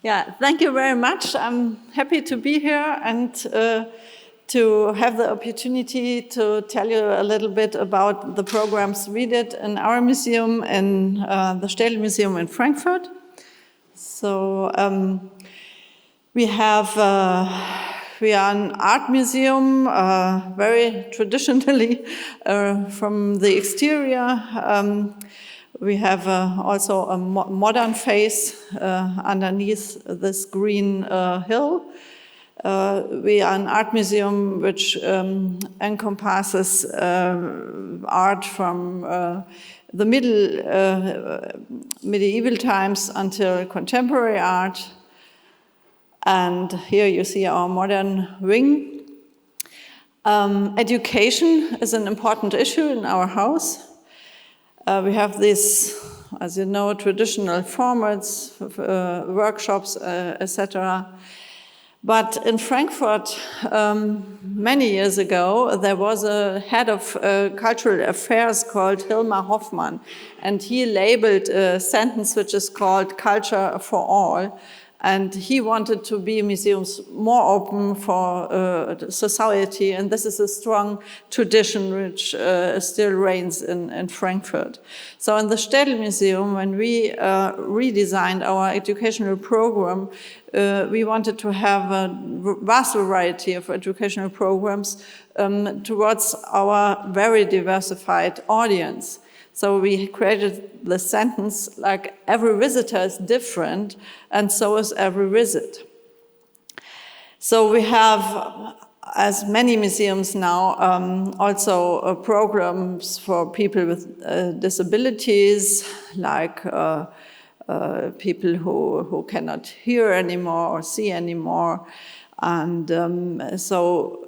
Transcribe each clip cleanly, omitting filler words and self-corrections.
Yeah, thank you very much. I'm happy to be here and to have the opportunity to tell you a little bit about the programs we did in our museum, in the Städel Museum in Frankfurt. So we are an art museum, very traditionally from the exterior. We have also a modern face underneath this green hill. We are an art museum which encompasses art from the medieval times until contemporary art. And here you see our modern wing. Education is an important issue in our house. We have these, as you know, traditional formats, workshops, etc. But in Frankfurt, many years ago, there was a head of cultural affairs called Hilmar Hoffmann, and he labeled a sentence which is called "Culture for All." And he wanted to be museums more open for society, and this is a strong tradition which still reigns in Frankfurt. So in the Städel Museum, when we redesigned our educational program, we wanted to have a vast variety of educational programs towards our very diversified audience. So we created the sentence like every visitor is different and so is every visit. So we have, as many museums now, also programs for people with disabilities, like people who cannot hear anymore or see anymore. And so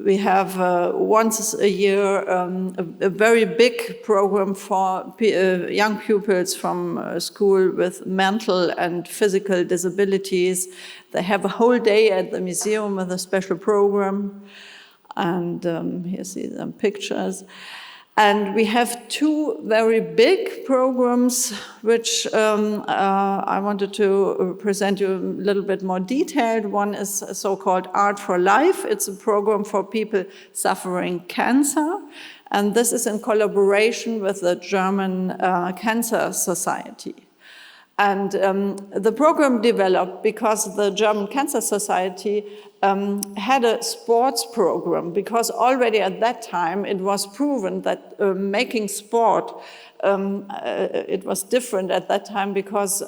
we have once a year a very big program for young pupils from school with mental and physical disabilities. They have a whole day at the museum with a special program. And here you see some pictures. And we have two very big programs, which I wanted to present you a little bit more detailed. One is so-called Art for Life. It's a program for people suffering cancer. And this is in collaboration with the German Cancer Society. And the program developed because the German Cancer Society had a sports program, because already at that time it was proven that making sport, it was different at that time, because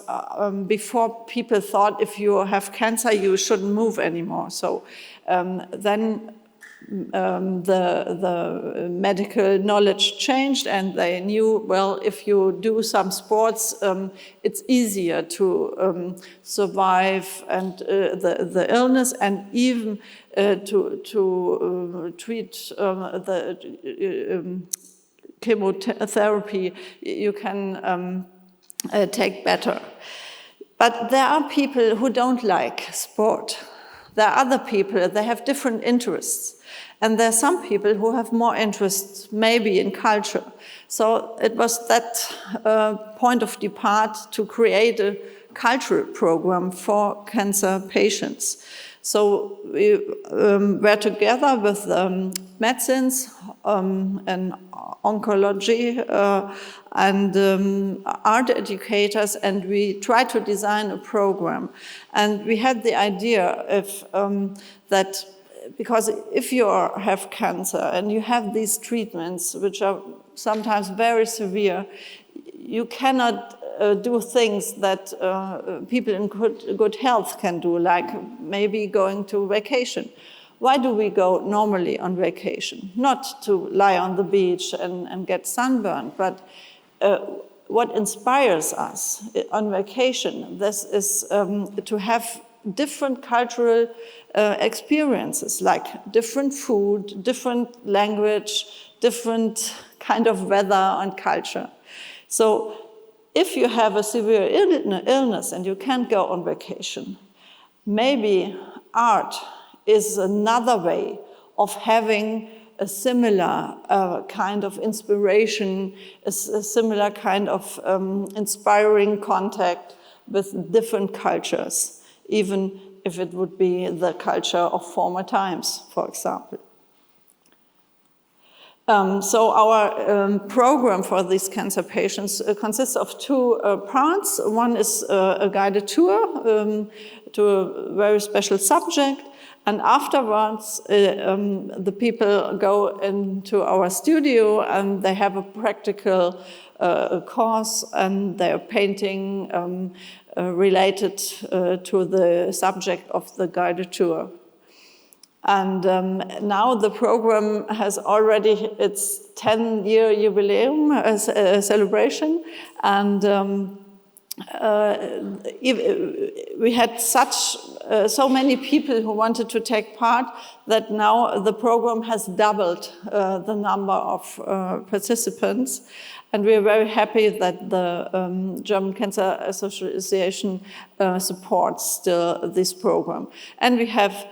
before people thought if you have cancer you shouldn't move anymore. So then the medical knowledge changed, and they knew, well, if you do some sports, it's easier to survive and the illness, and even to treat the chemotherapy you can take better. But there are people who don't like sport. There are other people, they have different interests. And there are some people who have more interest maybe in culture. So it was that point of depart to create a cultural program for cancer patients. So we were together with medicines and oncology and art educators, and we tried to design a program. And we had the idea that because if you have cancer and you have these treatments, which are sometimes very severe, you cannot do things that people in good health can do, like maybe going to vacation. Why do we go normally on vacation? Not to lie on the beach and get sunburned, but what inspires us on vacation, this is to have different cultural experiences, like different food, different language, different kind of weather and culture. So if you have a severe illness and you can't go on vacation, maybe art is another way of having a similar kind of inspiration, a similar kind of inspiring contact with different cultures, even if it would be the culture of former times, for example. So our program for these cancer patients consists of two parts. One is a guided tour to a very special subject, and afterwards the people go into our studio and they have a practical course, and they're painting related to the subject of the guided tour. And now the program has already its 10-year jubileum celebration, and we had so many people who wanted to take part that now the program has doubled the number of participants. And we are very happy that the German Cancer Association supports still this program. And we have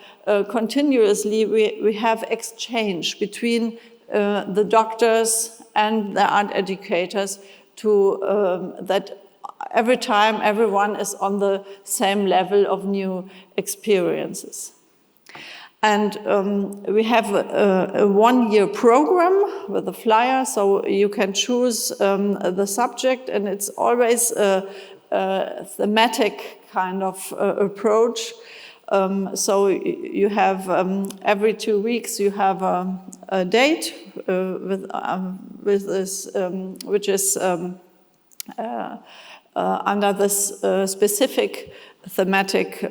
continuously, we have exchange between the doctors and the art educators to that every time everyone is on the same level of new experiences. And we have a one-year program with a flyer, so you can choose the subject, and it's always a thematic kind of approach. So you have every 2 weeks you have a date with this, which is under this specific thematic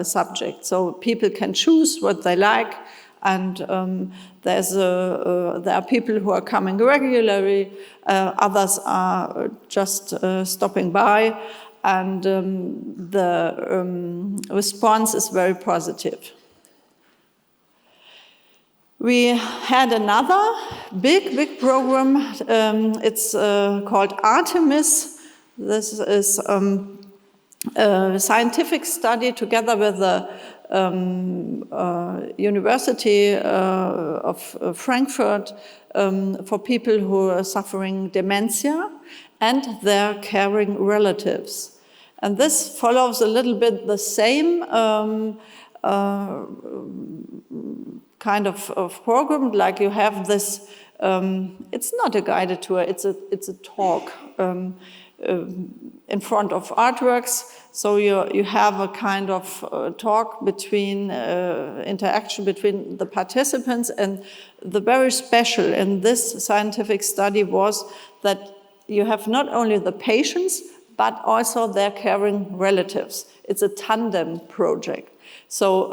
subject. So people can choose what they like, and there are people who are coming regularly, others are just stopping by, and the response is very positive. We had another big program. It's called Artemis. This is a scientific study together with the University of Frankfurt for people who are suffering dementia and their caring relatives. And this follows a little bit the same kind of program, like you have this, it's not a guided tour, it's a talk in front of artworks. So you have a kind of talk between, interaction between the participants, and the very special in this scientific study was that you have not only the patients, but also their caring relatives. It's a tandem project. So,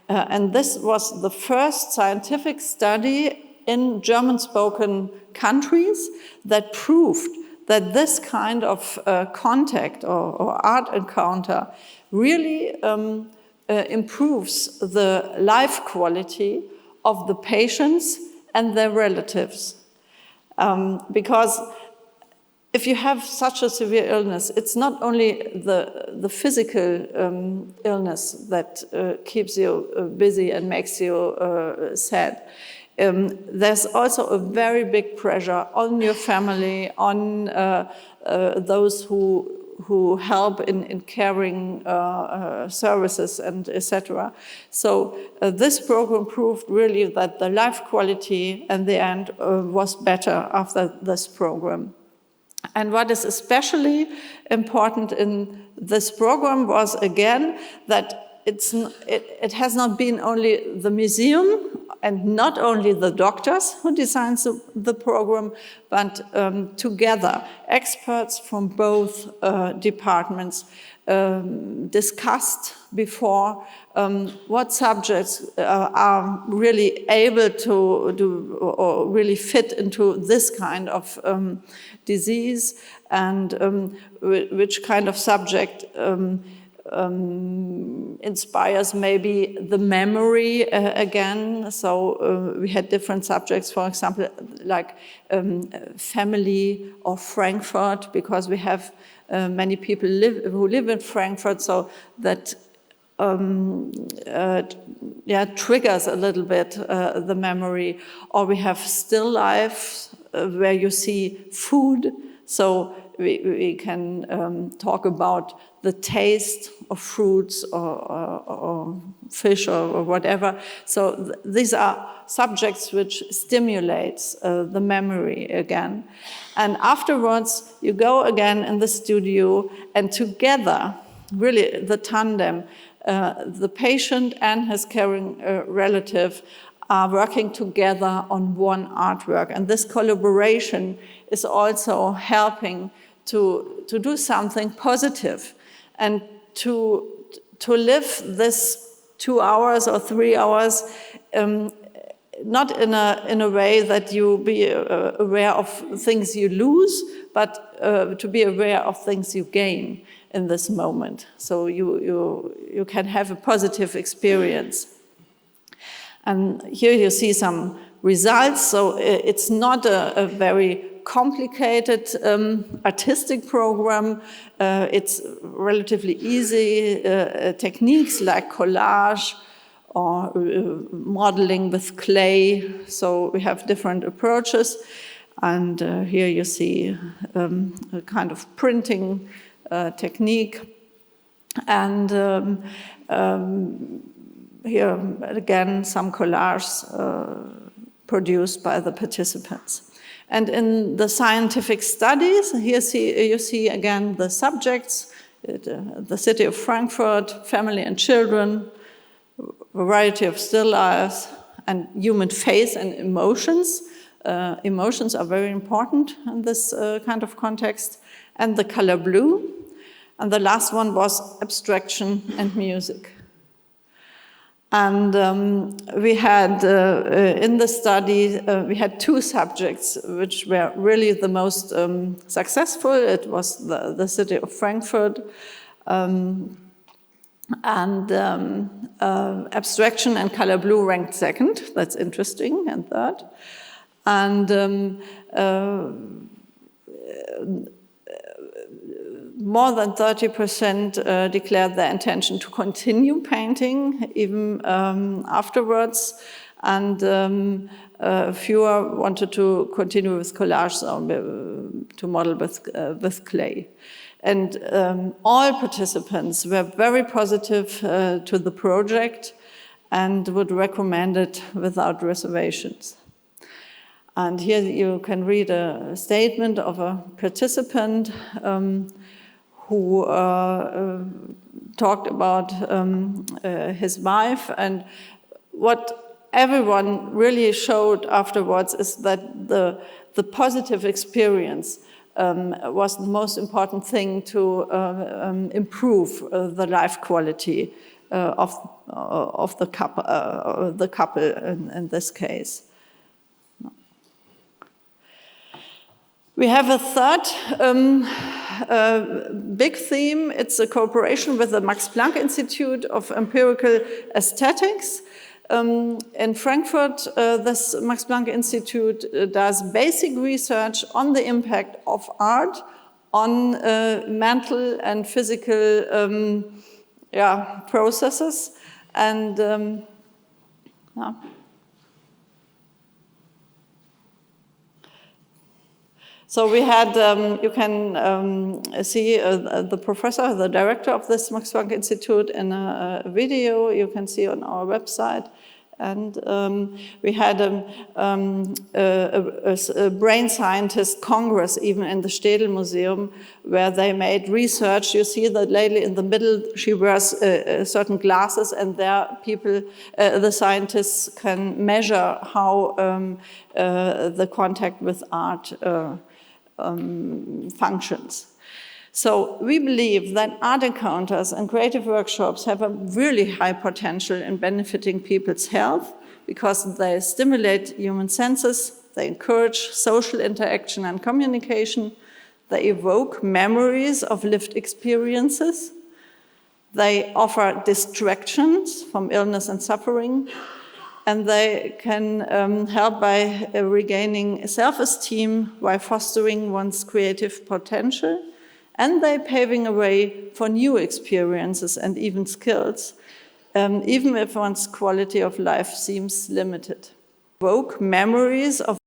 and this was the first scientific study in German-spoken countries that proved that this kind of contact or art encounter really improves the life quality of the patients and their relatives. Because if you have such a severe illness, it's not only the physical illness that keeps you busy and makes you sad. There's also a very big pressure on your family, on those who help in caring services and etc. So this program proved really that the life quality in the end was better after this program. And what is especially important in this program was, again, that it has not been only the museum and not only the doctors who designed the program, but together, experts from both departments discussed before what subjects are really able to do or really fit into this kind of disease, and which kind of subject inspires maybe the memory again. So we had different subjects, for example, like family or Frankfurt, because we have many people who live in Frankfurt, so that triggers a little bit the memory. Or we have still life where you see food. So we can talk about the taste of fruits or fish or whatever. So these are subjects which stimulates the memory again. And afterwards, you go again in the studio, and together, really the tandem, the patient and his caring relative are working together on one artwork. And this collaboration is also helping to do something positive and to live this 2 hours or 3 hours not in a way that you be aware of things you lose, but to be aware of things you gain in this moment. So you can have a positive experience. And here you see some results. So it's not a very complicated artistic program. It's relatively easy techniques like collage or modeling with clay. So we have different approaches. And here you see a kind of printing technique. And here again, some collages produced by the participants. And in the scientific studies, here you see again the subjects, the city of Frankfurt, family and children, variety of still lifes, and human face and emotions. Emotions are very important in this kind of context. And the color blue. And the last one was abstraction and music. And we had, in the study, we had 2 subjects which were really the most successful. It was the city of Frankfurt, and abstraction and color blue ranked second. That's interesting, and third. And more than 30% declared their intention to continue painting even afterwards, and fewer wanted to continue with collage or to model with clay. And all participants were very positive to the project and would recommend it without reservations. And here you can read a statement of a participant who talked about his wife, and what everyone really showed afterwards is that the positive experience was the most important thing to improve the life quality of the couple in this case. We have a third big theme. It's a cooperation with the Max Planck Institute of Empirical Aesthetics. In Frankfurt, this Max Planck Institute does basic research on the impact of art on mental and physical processes. And so we had, you can see the professor, the director of this Max Planck Institute in a video you can see on our website. And we had a brain scientist congress even in the Städel Museum where they made research. You see the lady in the middle, she wears certain glasses, and there people, the scientists can measure how the contact with art functions. So we believe that art encounters and creative workshops have a really high potential in benefiting people's health because they stimulate human senses, they encourage social interaction and communication, they evoke memories of lived experiences, they offer distractions from illness and suffering, and they can help by regaining self-esteem while fostering one's creative potential, and they're paving a way for new experiences and even skills, even if one's quality of life seems limited. Evoke memories of